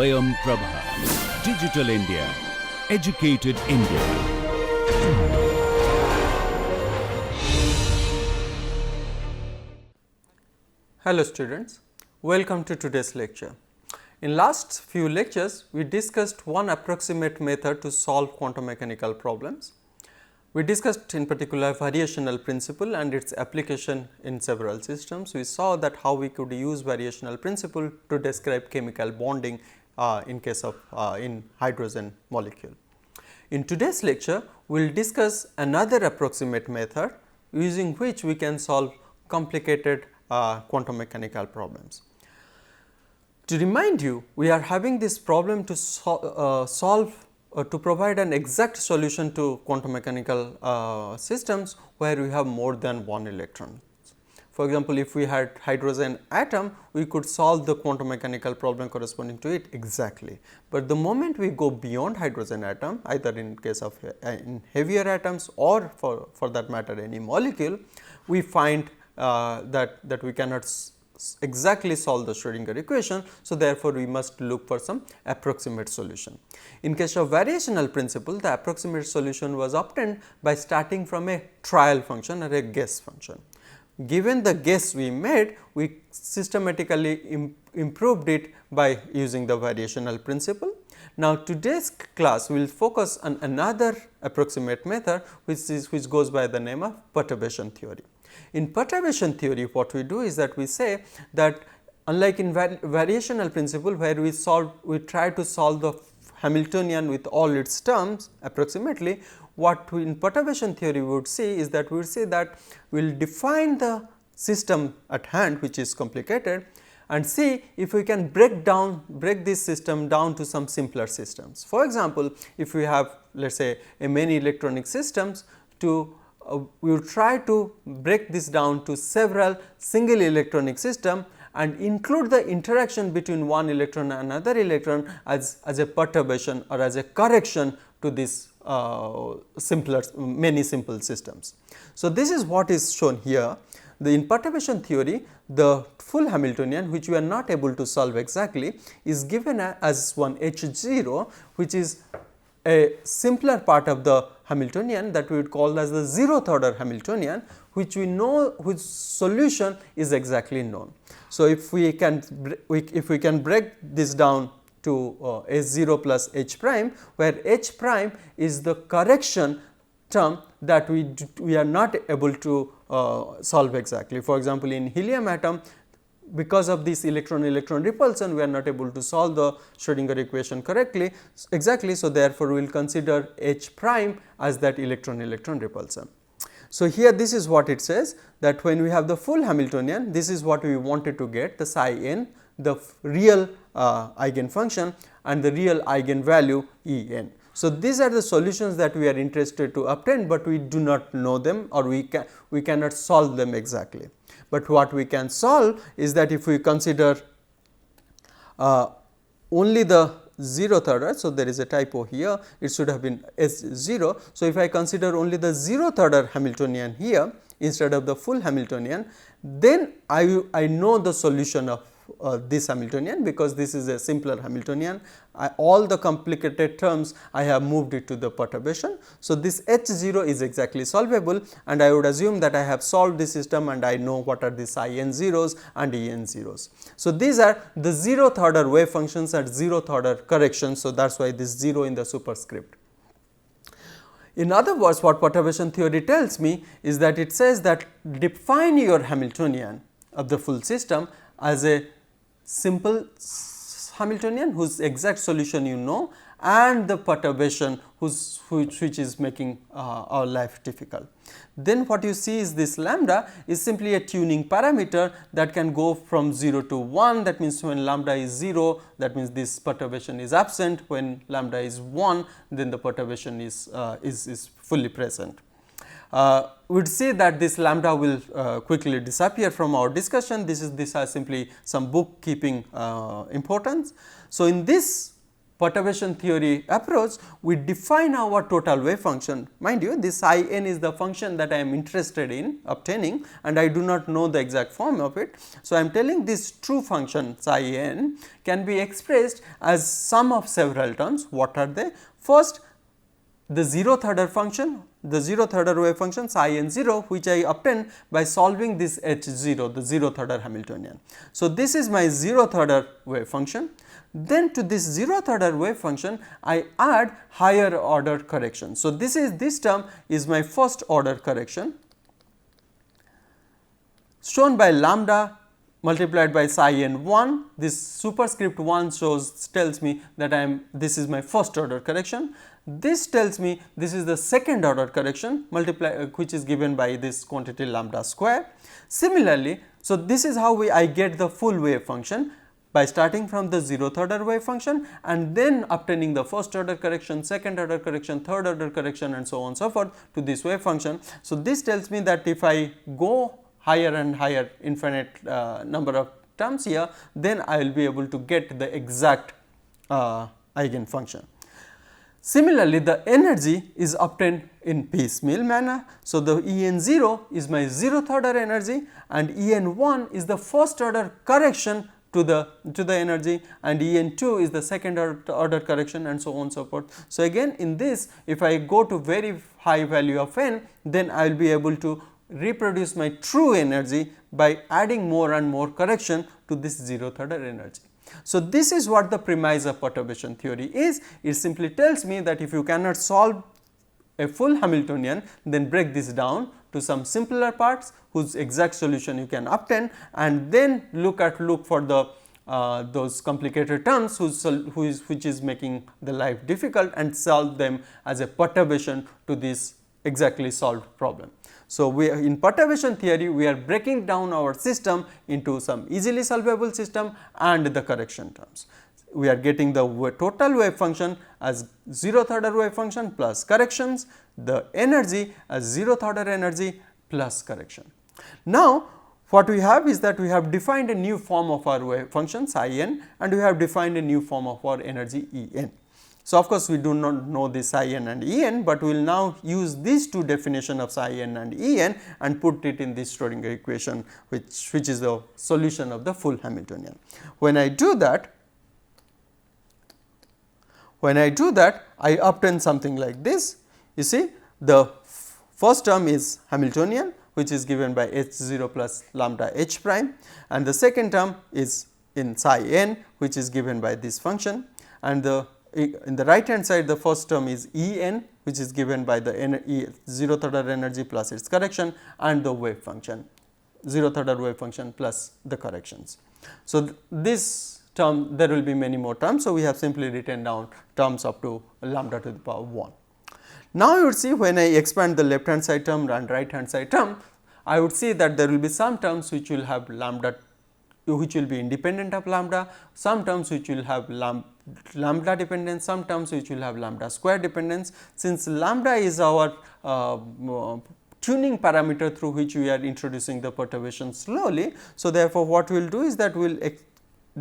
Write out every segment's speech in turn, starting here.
Swayam Prabha. Digital India. Educated India. Hello students, welcome to today's lecture. In last few lectures, we discussed one approximate method to solve quantum mechanical problems. We discussed in particular variational principle and its application in several systems. We saw that how we could use variational principle to describe chemical bonding in case of in hydrogen molecule. In today's lecture, we will discuss another approximate method using which we can solve complicated quantum mechanical problems. To remind you, we are having this problem to to provide an exact solution to quantum mechanical systems where we have more than one electron. For example, if we had hydrogen atom, we could solve the quantum mechanical problem corresponding to it exactly. But the moment we go beyond hydrogen atom, either in case of in heavier atoms or for that matter any molecule, we find that we cannot exactly solve the Schrodinger equation. So, therefore, we must look for some approximate solution. In case of variational principle, the approximate solution was obtained by starting from a trial function or a guess function. Given the guess we made, we systematically improved it by using the variational principle. Now, today's class we will focus on another approximate method which goes by the name of perturbation theory. In perturbation theory, what we do is that we say that unlike in variational principle where we try to solve the Hamiltonian with all its terms approximately, what we in perturbation theory we would see is that we would say that we will define the system at hand which is complicated and see if we can break this system down to some simpler systems. For example, if we have let us say a many electronic systems we will try to break this down to several single electronic system and include the interaction between one electron and another electron as a perturbation or as a correction to this many simple systems. So, this is what is shown here. In perturbation theory, the full Hamiltonian which we are not able to solve exactly is given as one H0, which is a simpler part of the Hamiltonian that we would call as the 0th order Hamiltonian, which we know whose solution is exactly known. So, if we can break this down to H0 plus H prime, where H prime is the correction term that we are not able to solve exactly. For example, in helium atom, because of this electron-electron repulsion, we are not able to solve the Schrodinger equation correctly exactly. So, therefore, we will consider H prime as that electron-electron repulsion. So, here this is what it says, that when we have the full Hamiltonian, this is what we wanted to get, the psi n, the real eigenfunction and the real eigenvalue E n. So, these are the solutions that we are interested to obtain, but we do not know them or we cannot solve them exactly. But what we can solve is that if we consider only the 0th order. So, there is a typo here, it should have been S0. So, if I consider only the 0th order Hamiltonian here instead of the full Hamiltonian, then I know the solution of this Hamiltonian, because this is a simpler Hamiltonian. All the complicated terms I have moved it to the perturbation. So, this H0 is exactly solvable, and I would assume that I have solved the system and I know what are the psi n zeros and E n zeros. So, these are the 0th order wave functions and 0th order corrections. So, that is why this 0 in the superscript. In other words, what perturbation theory tells me is that it says that define your Hamiltonian of the full system as a simple Hamiltonian whose exact solution you know, and the perturbation which is making our life difficult. Then what you see is this lambda is simply a tuning parameter that can go from 0 to 1. That means, when lambda is 0, that means this perturbation is absent. When lambda is 1, then the perturbation is fully present. We would say that this lambda will quickly disappear from our discussion. This has simply some bookkeeping importance. So, in this perturbation theory approach, we define our total wave function. Mind you, this I n is the function that I am interested in obtaining, and I do not know the exact form of it. So, I am telling this true function psi n can be expressed as sum of several terms. What are they? First, the zeroth order function, the zeroth order wave function psi n 0, which I obtain by solving this h 0, the zeroth order Hamiltonian. So, this is my zeroth order wave function. Then to this zeroth order wave function, I add higher order correction. So, this term is my first order correction shown by lambda multiplied by psi n 1. This superscript 1 tells me that this is my first order correction. This tells me this is the second order correction which is given by this quantity lambda square. Similarly, so this is how I get the full wave function by starting from the zeroth order wave function and then obtaining the first order correction, second order correction, third order correction, and so on and so forth to this wave function. So, this tells me that if I go higher and higher infinite number of terms here, then I will be able to get the exact eigen function. Similarly, the energy is obtained in piecemeal manner. So, the E n 0 is my zeroth order energy and E n 1 is the first order correction to the energy, and E n 2 is the second order correction, and so on and so forth. So, again in this, if I go to very high value of n, then I will be able to reproduce my true energy by adding more and more correction to this zeroth order energy. So, this is what the premise of perturbation theory is. It simply tells me that if you cannot solve a full Hamiltonian, then break this down to some simpler parts whose exact solution you can obtain, and then look for the those complicated terms which is making the life difficult, and solve them as a perturbation to this exactly solved problem. So, in perturbation theory we are breaking down our system into some easily solvable system and the correction terms. We are getting the total wave function as zeroth order wave function plus corrections, the energy as zeroth order energy plus correction. Now, what we have is that we have defined a new form of our wave function psi n, and we have defined a new form of our energy E n. So, of course, we do not know this psi n and E n, but we will now use these two definitions of psi n and E n and put it in this Schrodinger equation, which is the solution of the full Hamiltonian. When I do that, I obtain something like this. You see, the first term is Hamiltonian, which is given by h 0 plus lambda h prime, and the second term is in psi n, which is given by this function, and in the right hand side the first term is E n, which is given by the zeroth order energy plus its correction, and the wave function, zeroth order wave function plus the corrections. So, this term, there will be many more terms. So, we have simply written down terms up to lambda to the power 1. Now, you would see when I expand the left hand side term and right hand side term, I would see that there will be some terms which will have lambda, which will be independent of lambda, some terms which will have lambda dependence, some terms which will have lambda square dependence. Since lambda is our tuning parameter through which we are introducing the perturbation slowly. So, therefore, what we will do is that we will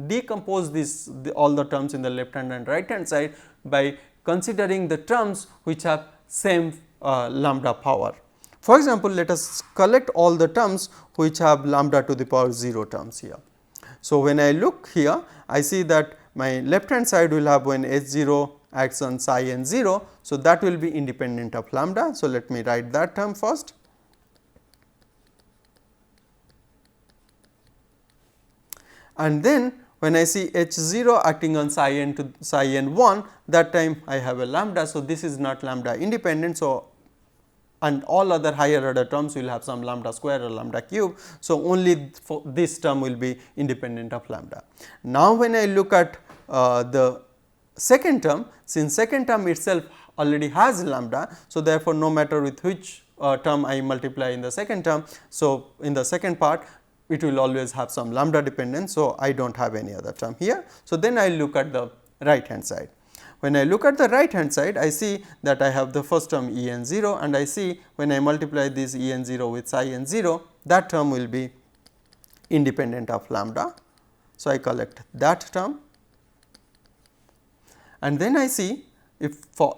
decompose all the terms in the left hand and right hand side by considering the terms which have same lambda power. For example, let us collect all the terms which have lambda to the power 0 terms here. So, when I look here, I see that my left hand side will have when h 0 acts on psi n 0. So, that will be independent of lambda. So, let me write that term first. And then when I see h 0 acting on psi n to psi n 1, that time I have a lambda. So, this is not lambda independent. So, and all other higher order terms will have some lambda square or lambda cube. So, only for this term will be independent of lambda. Now, when I look at the second term, since second term itself already has lambda. So, therefore, no matter with which term I multiply in the second term. So, in the second part it will always have some lambda dependence. So, I do not have any other term here. So, then I look at the right hand side. When I look at the right hand side, I see that I have the first term E n 0, and I see when I multiply this E n 0 with psi n 0, that term will be independent of lambda. So, I collect that term, and then I see if for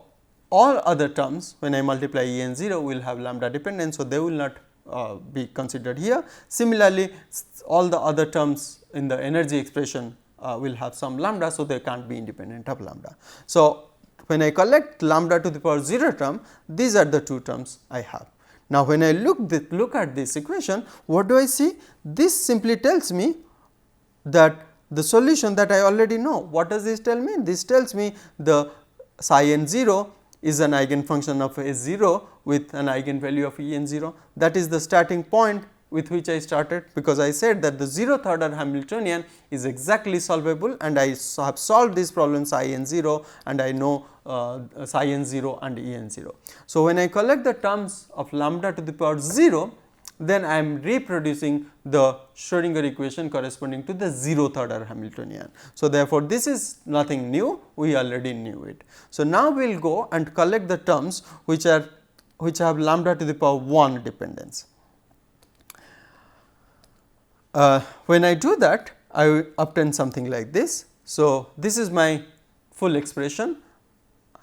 all other terms when I multiply E n 0 we will have lambda dependence. So, they will not be considered here. Similarly, all the other terms in the energy expression will have some lambda. So, they cannot be independent of lambda. So, when I collect lambda to the power 0 term, these are the two terms I have. Now, when I look at this equation, what do I see? This simply tells me that the solution that I already know. What does this tell me? This tells me the psi n 0 is an eigenfunction of S 0 with an eigenvalue of E n 0. That is the starting point with which I started, because I said that the 0th order Hamiltonian is exactly solvable, and I have solved this problem psi n 0 and I know psi n 0 and E n 0. So, when I collect the terms of lambda to the power 0, then I am reproducing the Schrodinger equation corresponding to the 0th order Hamiltonian. So, therefore, this is nothing new, we already knew it. So, now we will go and collect the terms which have lambda to the power 1 dependence. When I do that, I will obtain something like this. So, this is my full expression,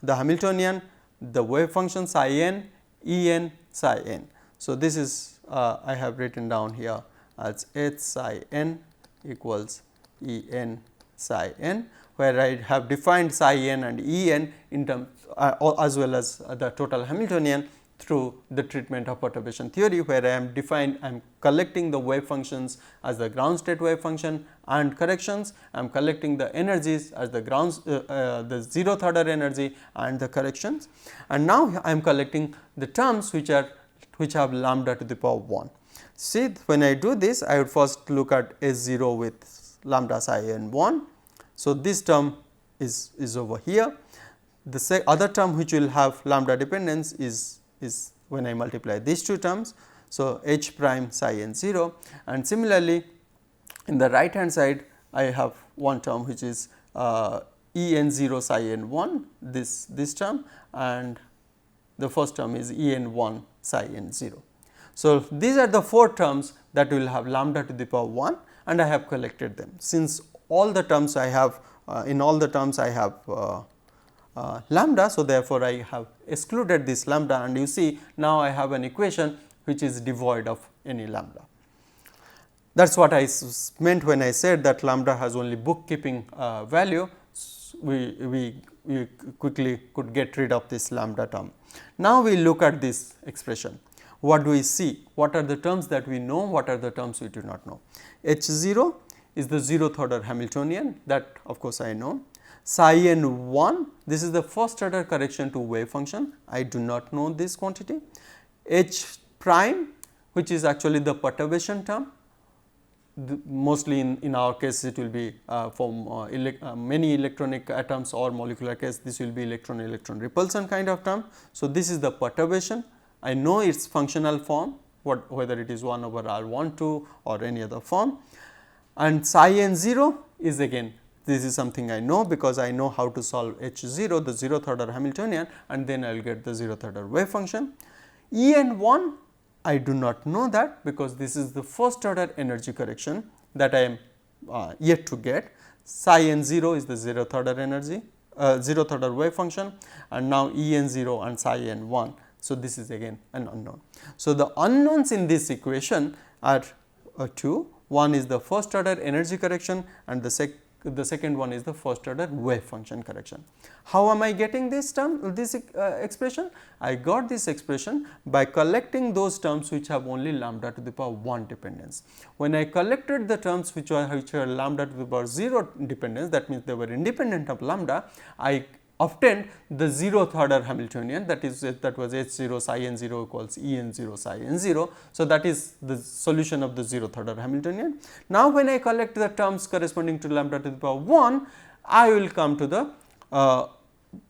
the Hamiltonian, the wave function psi n, E n, psi n. So, this is I have written down here as H psi n equals E n psi n, where I have defined psi n and E n in terms as well as the total Hamiltonian through the treatment of perturbation theory, where I am collecting the wave functions as the ground state wave function and corrections. I am collecting the energies as the the 0th order energy and the corrections, and now I am collecting the terms which have lambda to the power 1. See, when I do this, I would first look at S 0 with lambda psi n 1. So, this term is over here. The other term which will have lambda dependence is when I multiply these two terms. So, H prime psi n 0, and similarly in the right hand side I have one term which is E n 0 psi n 1, this term, and the first term is E n 1 psi n 0. So, these are the 4 terms that will have lambda to the power 1, and I have collected them. Since all the terms I have in all the terms I have lambda. So, therefore, I have excluded this lambda, and you see now I have an equation which is devoid of any lambda. That is what I meant when I said that lambda has only bookkeeping value. We quickly could get rid of this lambda term. Now, we look at this expression. What do we see? What are the terms that we know? What are the terms we do not know? H 0 is the 0th order Hamiltonian, that of course, I know. Psi n 1, this is the first order correction to wave function, I do not know this quantity. H prime, which is actually the perturbation term, mostly in our case it will be for many electronic atoms or molecular case, this will be electron repulsion kind of term. So, this is the perturbation, I know its functional form, whether it is 1 over R 1 2 or any other form, and psi n 0 is again, this is something I know, because I know how to solve H 0, the 0th order Hamiltonian, and then I will get the 0th order wave function. E n 1, I do not know that, because this is the first order energy correction that I am yet to get. Psi n 0 is the 0th order energy, 0th order wave function, and now E n 0 and psi n 1. So, this is again an unknown. So, the unknowns in this equation are two. One is the first order energy correction, and the second one is the first order wave function correction. How am I getting this term, this expression? I got this expression by collecting those terms which have only lambda to the power 1 dependence. When I collected the terms which are lambda to the power 0 dependence, that means they were independent of lambda, I obtained the 0th order Hamiltonian, that was H 0 psi n 0 equals E n 0 psi n 0. So, that is the solution of the 0th order Hamiltonian. Now, when I collect the terms corresponding to lambda to the power 1, I will come to the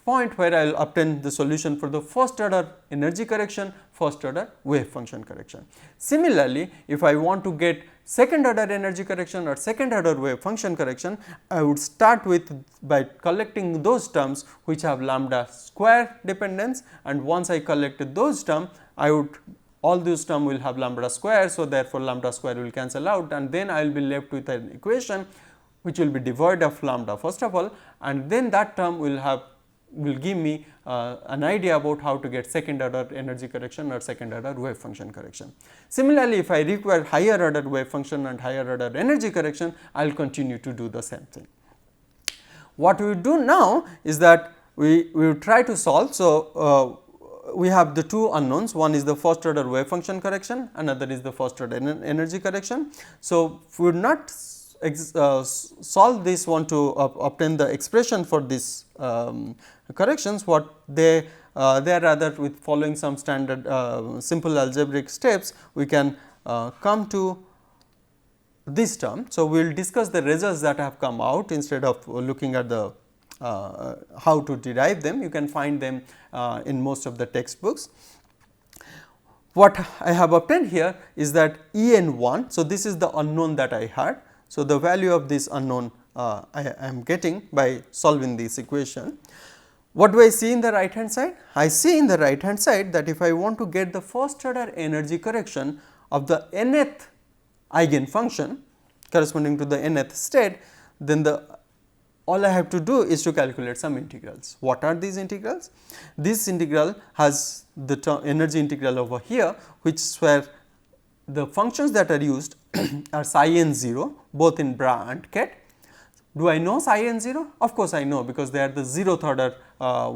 point where I will obtain the solution for the first order energy correction, first order wave function correction. Similarly, if I want to get second order energy correction or second order wave function correction, I would start with by collecting those terms which have lambda square dependence, and once I collected those terms, all those terms will have lambda square. So, therefore, lambda square will cancel out, and then I will be left with an equation which will be devoid of lambda first of all, and then that term will give me an idea about how to get second order energy correction or second order wave function correction. Similarly, if I require higher order wave function and higher order energy correction, I will continue to do the same thing. What we do now is that we will try to solve. So, we have the two unknowns, one is the first order wave function correction, another is the first order energy correction. So, we would not solve this one to obtain the expression for this corrections. What they are rather with following some standard simple algebraic steps, we can come to this term. So, we will discuss the results that have come out instead of looking at the how to derive them. You can find them in most of the textbooks. What I have obtained here is that E n 1. So, this is the unknown that I had. So, the value of this unknown I am getting by solving this equation. What do I see in the right hand side? I see in the right hand side that if I want to get the first order energy correction of the nth eigen function corresponding to the nth state, then all I have to do is to calculate some integrals. What are these integrals? This integral has the energy integral over here, which where the functions that are used are psi n 0 both in bra and ket. Do I know psi n 0? Of course, I know, because they are the zeroth order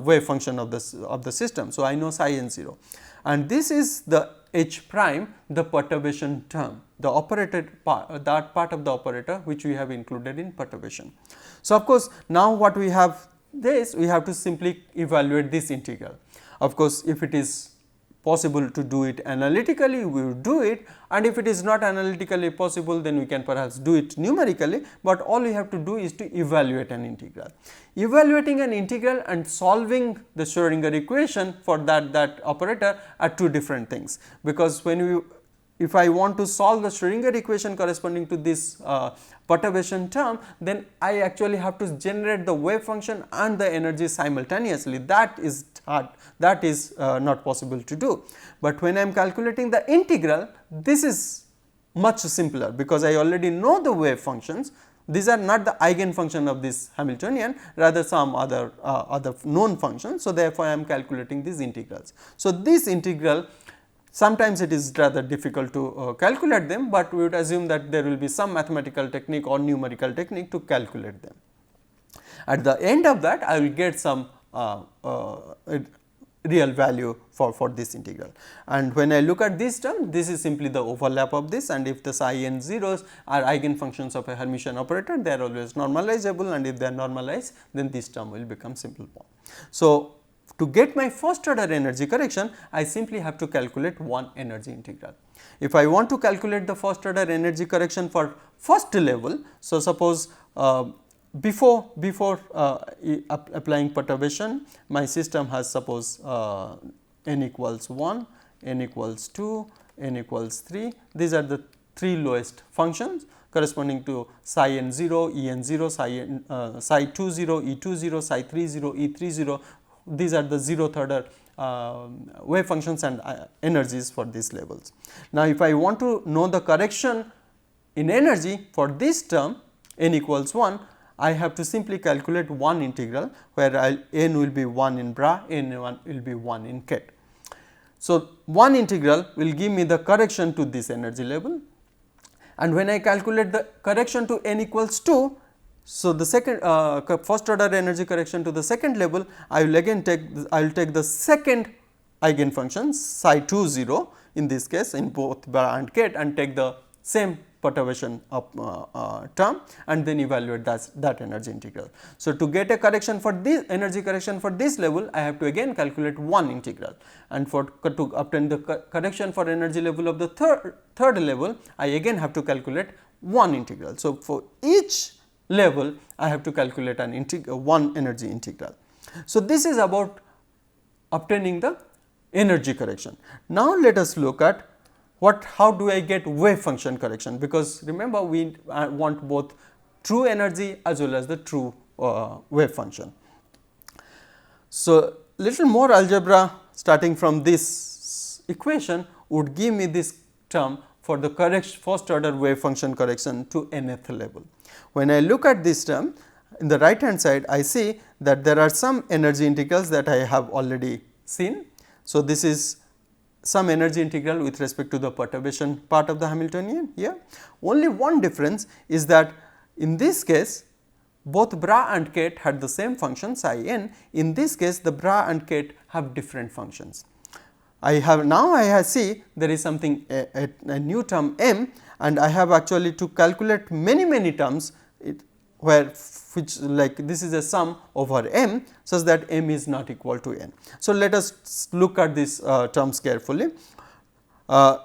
wave function of the system. So, I know psi n 0, and this is the h prime, the perturbation term, the operator part, that part of the operator which we have included in perturbation. So, of course, now what we have this, we have to simply evaluate this integral. Of course, if it is possible to do it analytically, we will do it, and if it is not analytically possible, then we can perhaps do it numerically, but all we have to do is to evaluate an integral. Evaluating an integral and solving the Schrodinger equation for that operator are two different things, because when if I want to solve the Schrodinger equation corresponding to this perturbation term, then I actually have to generate the wave function and the energy simultaneously. That is hard, that is not possible to do. But when I am calculating the integral, this is much simpler, because I already know the wave functions. These are not the eigen function of this Hamiltonian, rather some other known functions. So, therefore, I am calculating these integrals. So, this integral, sometimes it is rather difficult to calculate them, but we would assume that there will be some mathematical technique or numerical technique to calculate them. At the end of that, I will get some real value for this integral. And when I look at this term, this is simply the overlap of this, and if the psi n zeros are eigenfunctions of a Hermitian operator, they are always normalizable, and if they are normalized, then this term will become simple form. So, to get my first order energy correction, I simply have to calculate one energy integral. If I want to calculate the first order energy correction for first level, so suppose before applying perturbation, my system has suppose n equals 1, n equals 2, n equals 3. These are the three lowest functions corresponding to psi n 0, E n 0, psi 2 0, E 2 0, psi 3 0, E 3 0. These are the zeroth order wave functions and energies for these levels. Now, if I want to know the correction in energy for this term n equals 1, I have to simply calculate one integral, where n will be 1 in bra, n will be 1 in ket. So, one integral will give me the correction to this energy level, and when I calculate the correction to n equals 2, so the second first order energy correction to the second level, I will again take the second eigen function psi 2 0 in this case in both bra and ket, and take the same perturbation term, and then evaluate that energy integral. So, to get a correction for this energy correction for this level, I have to again calculate one integral, and to obtain the correction for energy level of the third level, I again have to calculate one integral. So, for each level I have to calculate one energy integral. So, this is about obtaining the energy correction. Now, let us look at how do I get wave function correction, because remember we want both true energy as well as the true wave function. So, little more algebra starting from this equation would give me this term for the first order wave function correction to nth level. When I look at this term in the right hand side, I see that there are some energy integrals that I have already seen. So, this is some energy integral with respect to the perturbation part of the Hamiltonian here. Only one difference is that in this case both Bra and Ket had the same function psi n. In this case the Bra and Ket have different functions. I see there is something a new term m, and I have actually to calculate many terms which like this is a sum over m such that m is not equal to n. So, let us look at these terms carefully.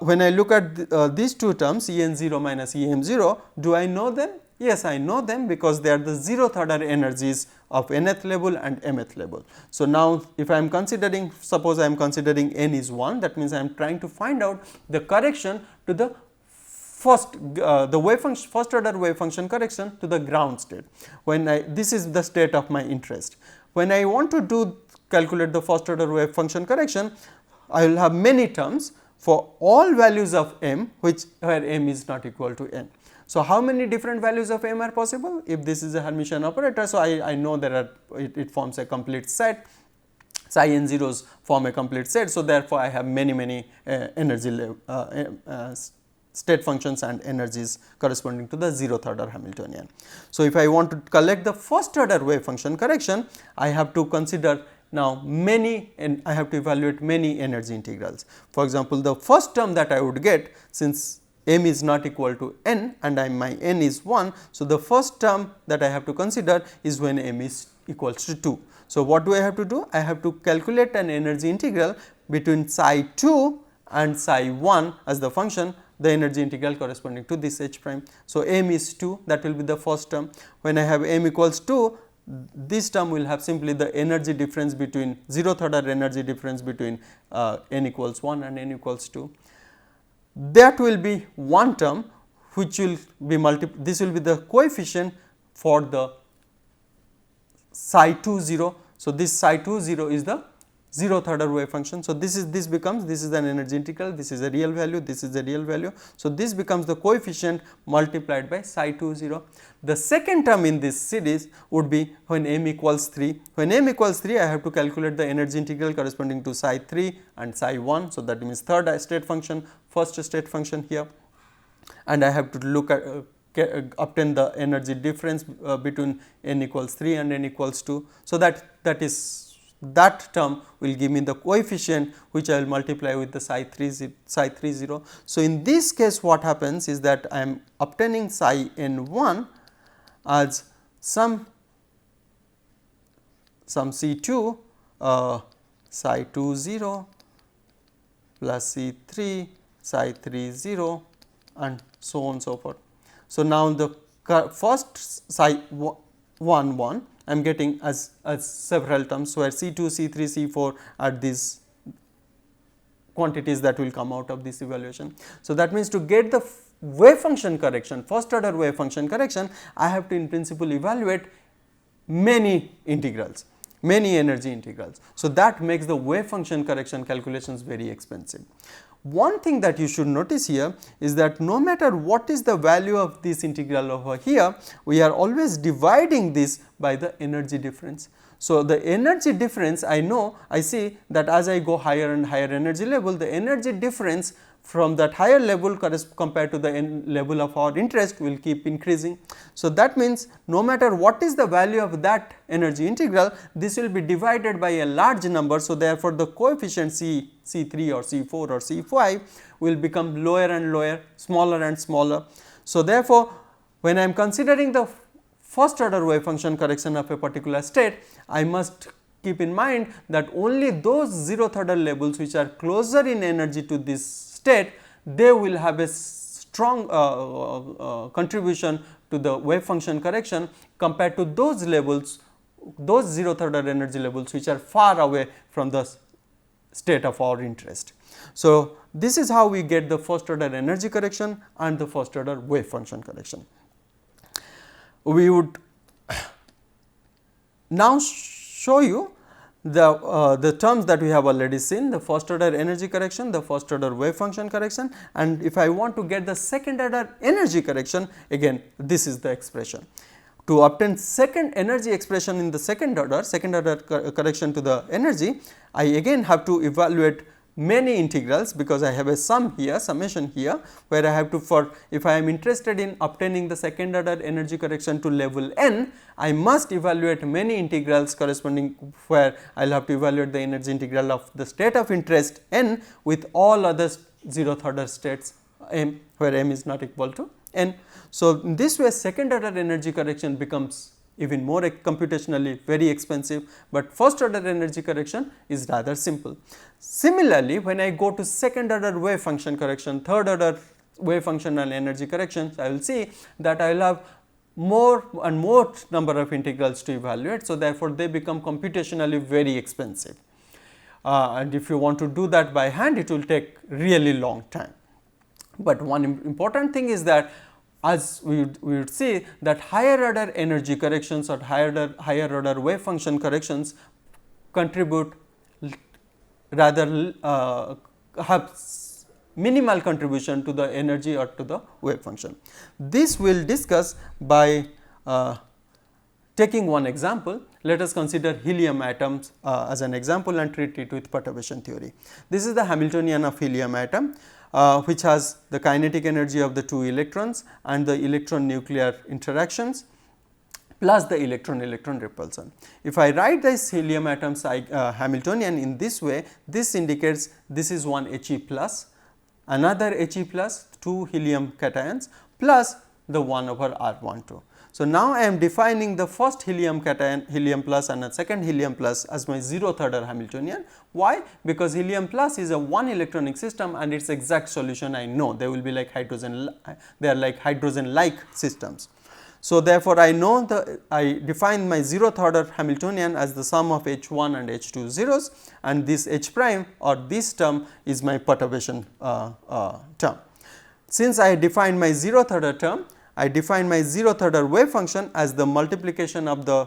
When I look at these two terms E n 0 minus E m 0, do I know them? Yes, I know them because they are the zeroth order energies of nth level and mth level. So, now if I am considering, suppose I am considering n is 1, that means I am trying to find out the correction to the first order wave function correction to the ground state. When this is the state of my interest. When I want to calculate the first order wave function correction, I will have many terms for all values of m where m is not equal to n. So, how many different values of m are possible? If this is a Hermitian operator, so I know it forms a complete set, psi n zeros form a complete set. So, therefore, I have many energy state functions and energies corresponding to the zeroth order Hamiltonian. So, if I want to collect the first order wave function correction, I have to consider now I have to evaluate many energy integrals. For example, the first term that I would get, since m is not equal to n and my n is 1. So, the first term that I have to consider is when m is equals to 2. So, what do I have to do? I have to calculate an energy integral between psi 2 and psi 1 as the function, the energy integral corresponding to this h prime. So, m is 2, that will be the first term. When I have m equals 2, this term will have simply the energy difference between zeroth order energy difference between n equals 1 and n equals 2. That will be one term which will be this will be the coefficient for the psi 2 0. So, this psi 2 0 is the zeroth order wave function. So, this is an energy integral, this is a real value, this is a real value. So, this becomes the coefficient multiplied by psi 2 0. The second term in this series would be when m equals 3. When m equals 3, I have to calculate the energy integral corresponding to psi 3 and psi 1. So, that means third state function, first state function here, and I have to look at obtain the energy difference between n equals 3 and n equals 2. So, that term will give me the coefficient which I will multiply with the psi 3 0. So, in this case what happens is that I am obtaining psi n 1 as some C 2 psi 2 0 plus C 3 psi 3 0 and so on and so forth. So, now the first psi 1 1 I am getting as several terms where C 2, C 3, C 4 are these quantities that will come out of this evaluation. So, that means to get the wave function correction, first order wave function correction, I have to in principle evaluate many integrals, many energy integrals. So, that makes the wave function correction calculations very expensive. One thing that you should notice here is that no matter what is the value of this integral over here, we are always dividing this by the energy difference. So, the energy difference I see that as I go higher and higher energy level, the energy difference from that higher level compared to the level of our interest will keep increasing. So, that means no matter what is the value of that energy integral, this will be divided by a large number. So, therefore, the coefficient C3 or C4 or C5 will become lower and lower, smaller and smaller. So, therefore, when I am considering the first order wave function correction of a particular state, I must keep in mind that only those zeroth order levels which are closer in energy to this state, they will have a strong contribution to the wave function correction compared to those levels, those zeroth order energy levels which are far away from the state of our interest. So, this is how we get the first order energy correction and the first order wave function correction. We would now show you the terms that we have already seen, the first order energy correction, the first order wave function correction, and if I want to get the second order energy correction, again this is the expression. To obtain second energy expression in the second order correction to the energy, I again have to evaluate many integrals, because I have a sum here, summation here, where I have to, if I am interested in obtaining the second order energy correction to level n, I must evaluate many integrals corresponding, where I will have to evaluate the energy integral of the state of interest n with all other 0th order states m, where m is not equal to n. So, in this way second order energy correction becomes even more computationally very expensive, but first order energy correction is rather simple. Similarly, when I go to second order wave function correction, third order wave function and energy corrections, I will see that I will have more and more number of integrals to evaluate. So, therefore, they become computationally very expensive, and if you want to do that by hand, it will take really long time. But one important thing is that, as we would see, that higher order energy corrections or higher order wave function corrections contribute rather have minimal contribution to the energy or to the wave function. This we will discuss by taking one example. Let us consider helium atoms as an example and treat it with perturbation theory. This is the Hamiltonian of helium atom, which has the kinetic energy of the 2 electrons and the electron nuclear interactions plus the electron repulsion. If I write this helium atom's Hamiltonian in this way, this indicates this is one He plus, another He plus, 2 helium cations plus the 1 over R12. So, now I am defining the first helium cation, helium plus, and a second helium plus as my 0th order Hamiltonian. Why? Because helium plus is a one electronic system and its exact solution I know, they will be like hydrogen, they are like hydrogen like systems. So, therefore, I know I define my 0th order Hamiltonian as the sum of H1 and H2 zeros, and this H prime or this term is my perturbation term. Since I define my 0th order term, I define my 0th order wave function as the multiplication of the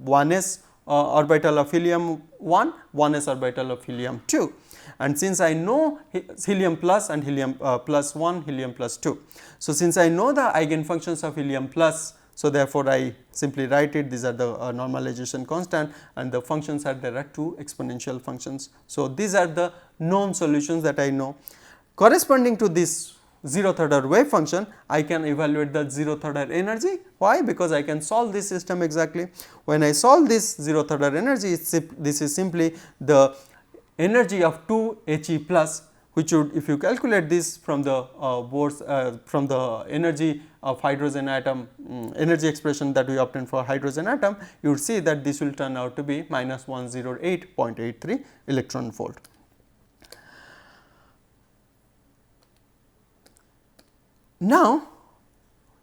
1s orbital of helium 1, 1s orbital of helium 2, and since I know helium plus and helium plus 1, helium plus 2. So, since I know the eigenfunctions of helium plus, so therefore, I simply write it, these are the normalization constant, and the functions are, there are 2 exponential functions. So, these are the known solutions that I know. Corresponding to this 0th order wave function, I can evaluate the 0th order energy. Why? Because I can solve this system exactly. When I solve this 0th order energy, this is simply the energy of 2 He plus, which would, if you calculate this from the from the energy of hydrogen atom, energy expression that we obtain for hydrogen atom, you would see that this will turn out to be minus 108.83 electron volt. Now,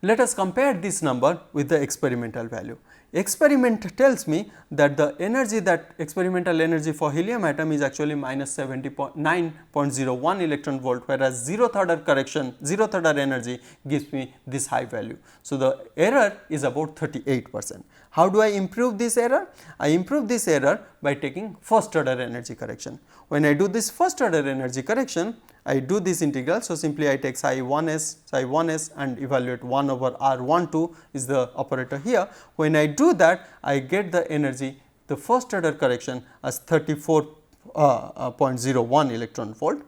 let us compare this number with the experimental value. Experiment tells me that the energy, that experimental energy for helium atom is actually minus 79.01 electron volt, whereas 0th order correction, 0th order energy gives me this high value. So, the error is about 38%. How do I improve this error? I improve this error by taking first order energy correction. When I do this first order energy correction, I do this integral. So, simply I take psi 1s and evaluate 1 over R12 is the operator here. When I do that, I get the energy, the first order correction as 34.01 electron volt,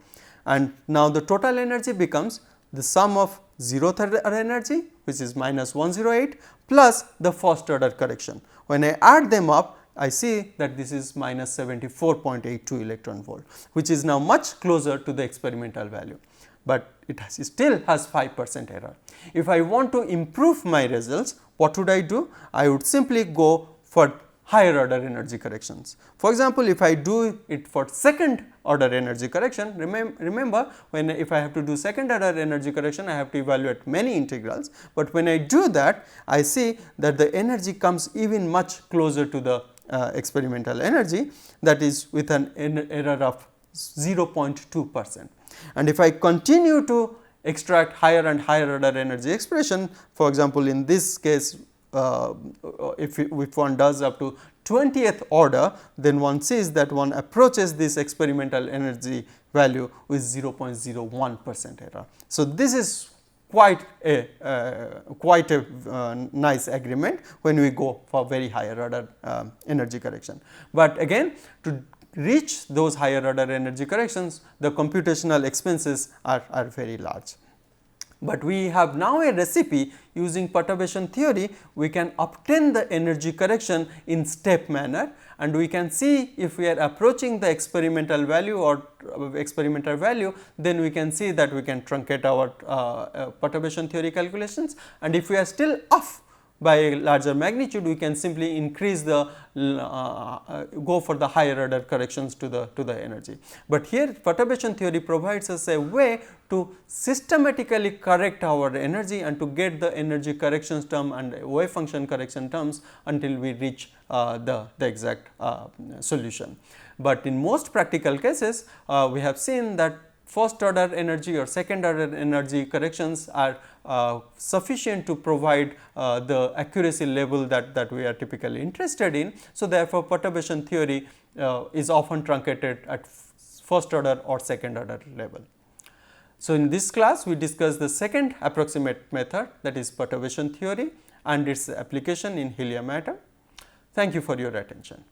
and now the total energy becomes the sum of 0th order energy, which is minus 108, plus the first order correction. When I add them up, I see that this is minus 74.82 electron volt, which is now much closer to the experimental value, but it still has 5% error. If I want to improve my results, what would I do? I would simply go for higher order energy corrections. For example, if I do it for second order energy correction, remember when if I have to do second order energy correction, I have to evaluate many integrals, but when I do that, I see that the energy comes even much closer to the experimental energy, that is with an error of 0.2%. And if I continue to extract higher and higher order energy expression, for example, in this case if one does up to 20th order, then one sees that one approaches this experimental energy value with 0.01% error. So, this is quite a nice agreement when we go for very higher order energy correction. But again, to reach those higher order energy corrections, the computational expenses are very large. But we have now a recipe using perturbation theory. We can obtain the energy correction in step manner, and we can see if we are approaching the experimental value or then we can see that we can truncate our perturbation theory calculations, and if we are still off by a larger magnitude, we can simply increase the go for the higher order corrections to the energy. But here perturbation theory provides us a way to systematically correct our energy and to get the energy corrections term and wave function correction terms until we reach the exact solution. But in most practical cases, we have seen that first order energy or second order energy corrections are sufficient to provide the accuracy level that we are typically interested in. So, therefore, perturbation theory is often truncated at first order or second order level. So, in this class we discussed the second approximate method, that is perturbation theory and its application in helium atom. Thank you for your attention.